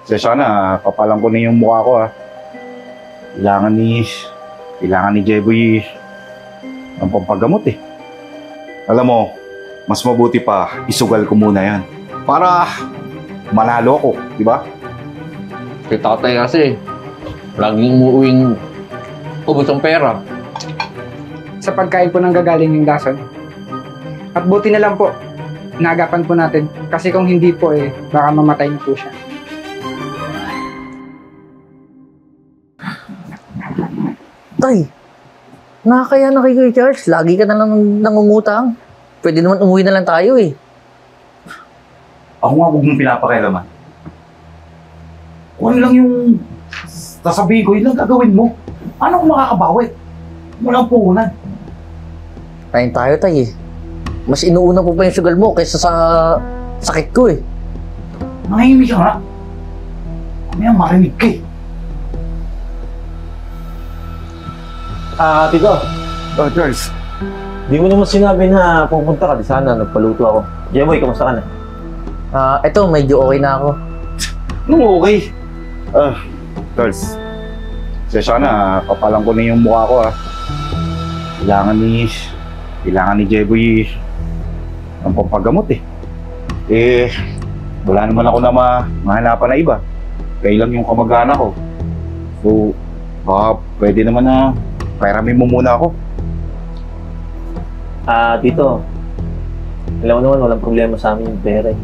Sesya na, papalang ko na yung mukha ko ha. Kailangan ni Jeboy ng pampagamot eh. Alam mo, mas mabuti pa isugal ko muna yan. Para manalo ako, di ba? Si tatay kasi, laging umuuwing ubos ang pera. Sa pagkain po nang gagaling yung dason. At buti na lang po, naagapan po natin. Kasi kung hindi po baka mamatay na po siya. Tay, nakakaya na kay Charles. Lagi ka na lang nangungutang. Pwede naman umuwi na lang tayo eh. Ako nga huwag mong pinapakialaman. Kung ano lang yung sasabihin ko, yun lang gagawin mo. Ano kung makakabawi? Walang puhunan. Tayo tayo, tay eh. Mas inuuna po pa yung sugal mo kaysa sa sakit ko eh. Nangihimik ka nga. Kamaya marinig ka eh. Tito. Oh, Charles. Di mo naman sinabi na pupunta ka. Di sana, nagpaluto ako. Jeboy, kamusta ka na? Eto, medyo okay na ako. Anong okay? Charles. Sesya na, papalang ko na yung mukha ko ha. Kailangan ni Jeboy ng pampagamot eh. Wala naman ako na mahanapan na iba. Kaya lang yung kamag-anak ko. So, baka pwede naman na pairamin mo muna ako. Tito. Alam mo naman, walang problema sa amin yung pera eh.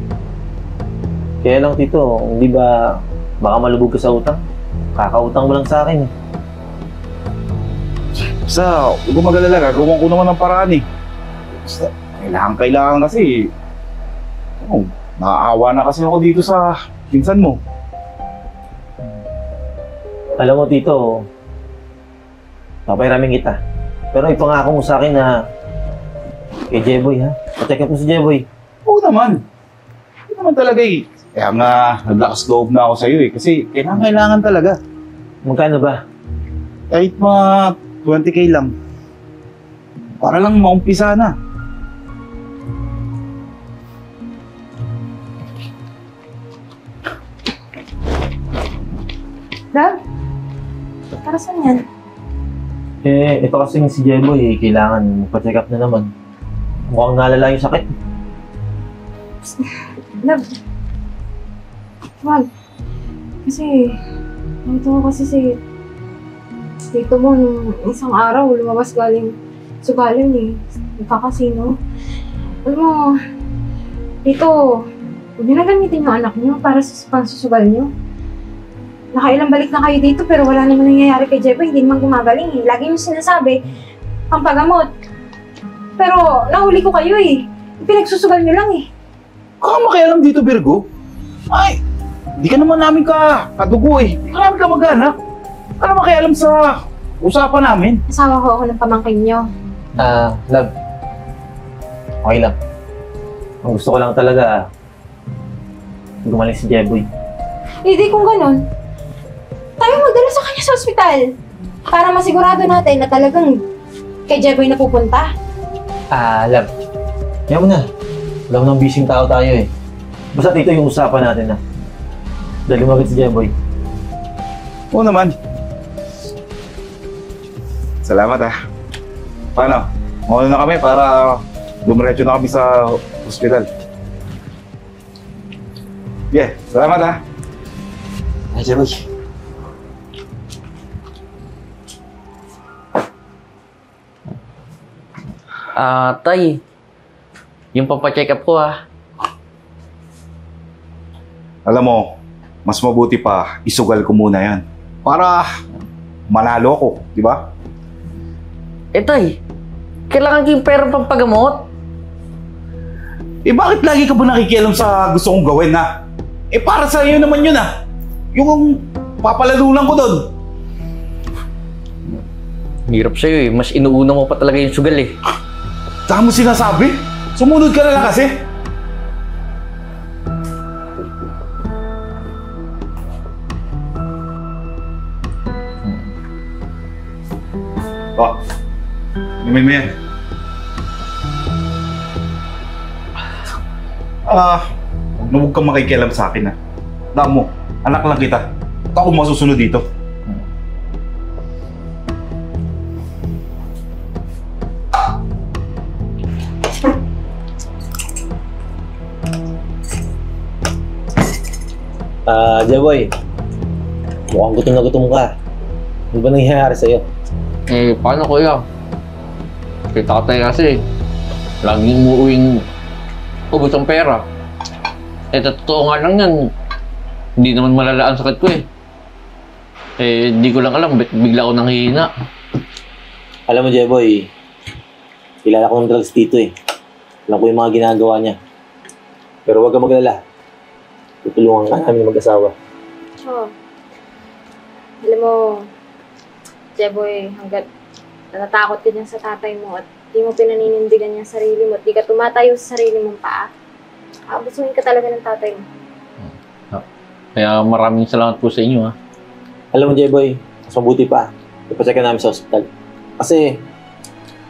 Kaya lang, Tito, hindi ba baka malubog ka sa utang? Kakautang mo lang sa akin eh. Basta, huwag ko mag-alala, gagawin ko naman ng paraan eh. Basta, kailangan kasi, naaawa na kasi ako dito sa pinsan mo. Alam mo, Tito, papairamin kita. Pero ipangako mo sa akin na kay Jeboy, ha? Pa-check up mo si Jeboy. Oo naman. Hindi naman talaga eh. Kaya nga, naglakas loob na ako sa'yo eh. Kasi kailangan talaga. Magkano ba? Kahit mga 20K lang. Para lang maumpisa na. Dad? Para saan yan? Ito kasing si Jeboy, kailangan pa-check up na naman. Mukhang nalala yung sakit. Love. Wag. Kasi, nakita ko kasi si tito mo nung isang araw, lumabas galing sugalan eh. Nagkakasino. Alam mo, tito, huwag niyo na gamitin yung anak niyo para sa pansusugal niyo. Nakailang balik na kayo dito pero wala naman nangyayari kay Jeboy, hindi naman gumagaling eh. Lagi niyo sinasabi, pampagamot. Pero nahuli ko kayo eh. Pinagsusugal niyo lang eh. Kaka makialam dito, Virgo. Ay, di ka naman namin kadugo eh. Di ka namin kamag-anak. Ano makialam sa usapan namin? Asawa ko ako ng pamangkin niyo. Love. Okay lang. Ang gusto ko lang talaga, gumaling si Jeboy. Hindi kung ganun. Tayo magdala sa kanya sa ospital. Para masigurado natin na talagang kay Jeboy na pupunta. Love. Kaya mo na. Wala mo nang bising tao tayo eh. Basta dito yung usapan natin na. Dahil lumagit si Jeboy. Oo naman. Salamat ah. Paano? Mauna na kami para dumiretso na kami sa ospital. Yeah, salamat ah. Ay, Jeboy. Tay, yung pampacheck up ko Alam mo, mas mabuti pa isugal ko muna yan. Para manalo ako, di ba? Tay, kailangan ko yung pera pampagamot. Bakit lagi ka ba nakikialam sa gusto kong gawin na? Para sa iyo naman yun ah. Yung papalalunan ko doon. Hirap sa'yo eh. Mas inuuna mo pa talaga yung sugal eh. Saan mo sinasabi? Sumunod ka na lang kasi. Inumin mo yan. Huwag kang makikialam sa akin ha. Daan mo. Anak lang kita. At ako masusunod dito. Jeboy. Mukhang gutom na gutom ka. Ano ba nangyayari sa'yo? Eh, paano kuya? Kay tatay kasi, laging umuuwing ubos ang pera. Eh, totoo nga lang yan. Hindi naman malala ang sakit ko eh. Eh, di ko lang alam, bigla ako nanghihina. Alam mo, Jeboy, kilala ko ng drugs dito eh. Alam ko yung mga ginagawa niya. Pero huwag kang maglala. Tutulungan ka namin mag-asawa. Oh. Alam mo, Jeboy, hanggat natatakot ka dyan sa tatay mo at di mo pinaninindigan yung sarili mo at di ka tumatayo sa sarili mong paa, abusuhin ka talaga ng tatay mo. Kaya maraming salamat po sa inyo ha. Alam mo, Jeboy, mas mabuti pa. Ipacheck ka namin sa ospital. Kasi,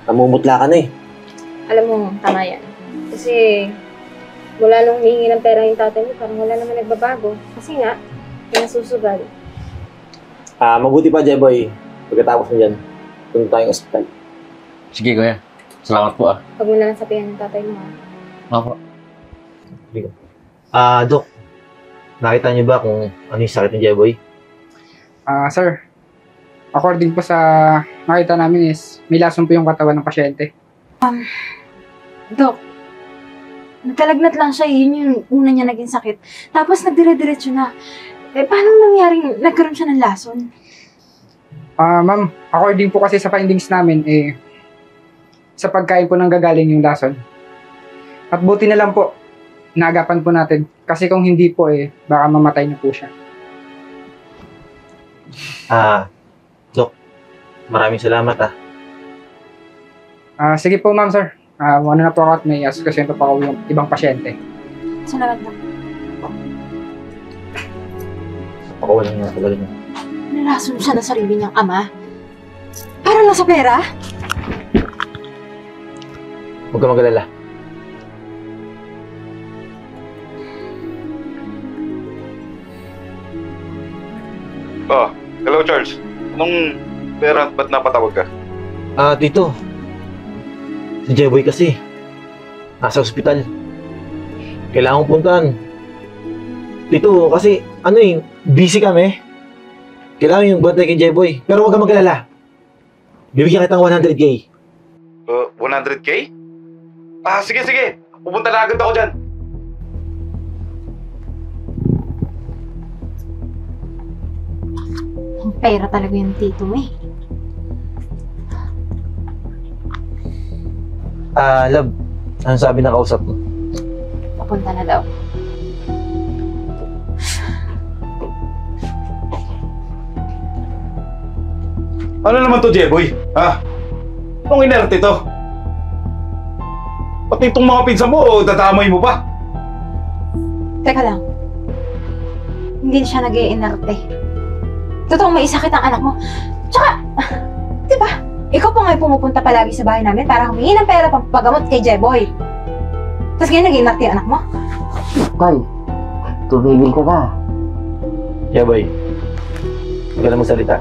namumutla ka na eh. Alam mo, tama yan. Kasi, mula nung hihingi ng pera yung tatay mo, parang wala naman nagbabago. Kasi nga, pinasusugal. Mabuti pa, Jeboy. Pagkatapos mo dyan, punta tayong ospital. Sige kuya, salamat po ah. Huwag mo na lang sabihan ng tatay mo, ha? Ako. Dok, nakita niyo ba kung ano yung sakit ni Jeboy? Sir, according po sa nakita namin is may lason po yung katawan ng pasyente. Dok, nagkalagnat lang siya, yun yung una niya naging sakit. Tapos nagdire-diretso na. Eh, paano nangyaring nagkaroon siya ng lason? Ma'am, according po kasi sa findings namin, sa pagkain po nang gagaling yung lason. At buti na lang po, naagapan po natin. Kasi kung hindi po, baka mamatay na po siya. Dok, maraming salamat Sige po, ma'am, sir. Ano na po ako at may asikasin pa ako yung ibang pasyente. Salamat, Dok. Pakawalan niya talaga niya. Nalason siya na sarili niyang ama. Para lang sa pera? Huwag ka mag-alala. Hello Charles. Anong pera at ba't napatawag ka? Dito. Si Jeboy kasi. Nasa ospital. Kailangan kong puntahan. Dito kasi, busy kami. Kailangan yung bantay kay Jeboy. Pero huwag kang mag-alala. Bibigyan kitang 100K. 100K? Sige. Pupunta na agad ako dyan. Ang pera talaga yung tito mo eh. Love. Anong sabi ng kausap mo? Papunta na daw. Ano naman to, Jeboy? Anong inerte to? Pati itong mga pinsa mo, dadamay mo pa? Teka lang. Hindi siya nag-iinarte. Totoong may sakit ang anak mo. Tsaka, di ba? Ikaw pa nga pumupunta palagi sa bahay namin para humingi ng pera pampagamot kay Jeboy. Tapos ngayon nag-iinarte yung anak mo? Tay, tumigil ka na. Jeboy. Huwag ka na magsalita.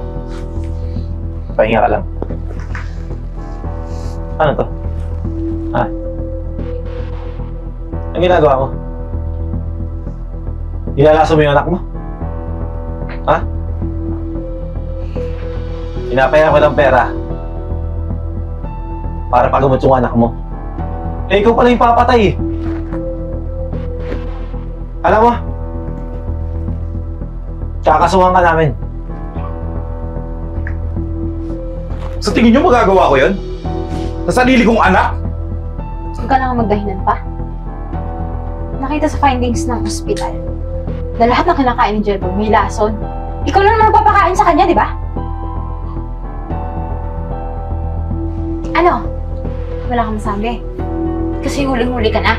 Pahinga ka lang. Ano to? Ang ginagawa mo? Nilalaso mo yung anak mo? Pinapaya ko ng pera para pagamot yung anak mo. Ikaw pala yung papatay eh. Alam mo? Kakasuhan ka namin. Sa tingin nyo magagawa ko yun? Sa sarili kong anak? Huwag ka lang magdahilan pa. Nakita sa findings ng ospital na lahat ng kinakain ni Jeboy may lason. Ikaw lang naman magpapakain sa kanya, di ba? Ano? Wala kang masabi. Kasi huling-huli ka na.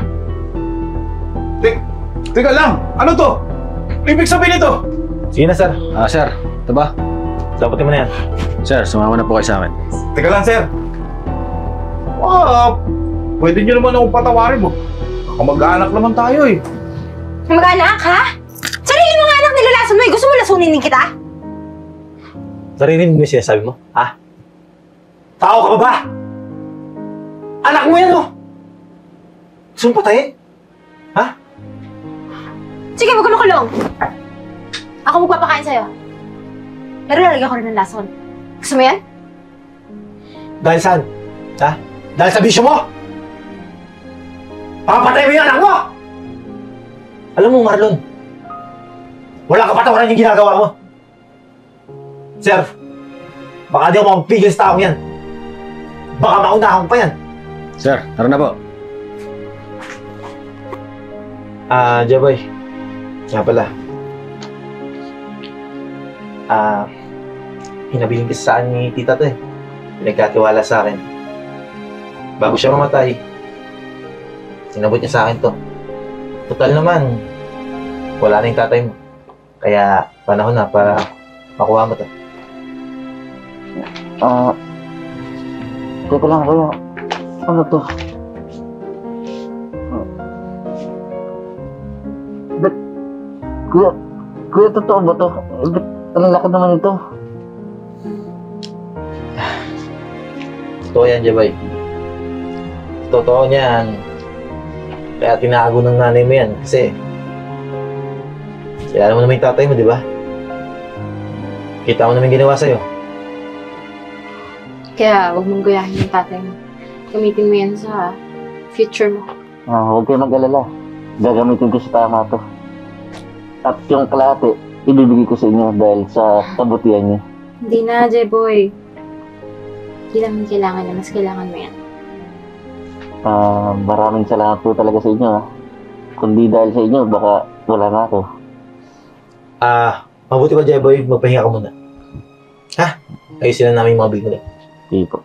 Teka lang! Ano to? Ibig sabihin nito? Sige na, sir. Sir, ito ba? Dapatin mo na yan. Sir, sumama na po kayo sa amin. Teka lang, sir. Pwede nyo naman akong patawarin mo. Kamag-anak naman tayo eh. Mag-anak, ha? Sarili mo nga anak, nilalasa lason mo eh. Gusto mo lasunin din kita? Narinig mo yung sinasabi mo? Ha? Tao ka ba ba? Anak mo yan, oh! Gusto mo patayin? Ha? Sige, huwag ka makulong. Ako magpapakain sa'yo. Pero lalagyan ko rin ng lason. Gusto mo yan? Dahil saan? Ha? Dahil sa bisyo mo? Papatay mo yung anak mo! Alam mo, Marlon, wala kapatawaran yung ginagawa mo. Sir, baka di ako makapigil sa taong yan. Baka maunahan ko pa yan. Sir, tara na po. Jeboy. Nga pala. Hinabiling kasi sa akin ni tita to eh. Pinagkatiwala sa akin. Bago siya mamatay, sinabot niya sa akin to. Total naman, wala na yung tatay mo. Kaya panahon na para makuha mo to. Teka lang, kuya. Ano to? Kuya, totoo ba to? Ang laki naman ito. Totoo yan, Jeboy. Totoo niyan. Kaya tinago ng nanay mo yan kasi kilala mo naman yung tatay mo, di ba? Kita mo naman yung ginawa sa'yo. Kaya huwag mong gayahin yung tatay mo. Gamitin mo yan sa future mo. Huwag kayo mag-alala. Gagamitin ko sa tama to. At yung kalahati, ibibigay ko sa inyo dahil sa kabutihan niyo. Hindi na, Jeboy. Hindi naman kailangan na. Mas kailangan mo yan. Maraming salamat po talaga sa inyo. Kundi dahil sa inyo, baka wala na ako. Mabuti ba, Jeboy? Magpahinga ka muna. Ha? Ayusin na namin yung mga big mo. Hindi po.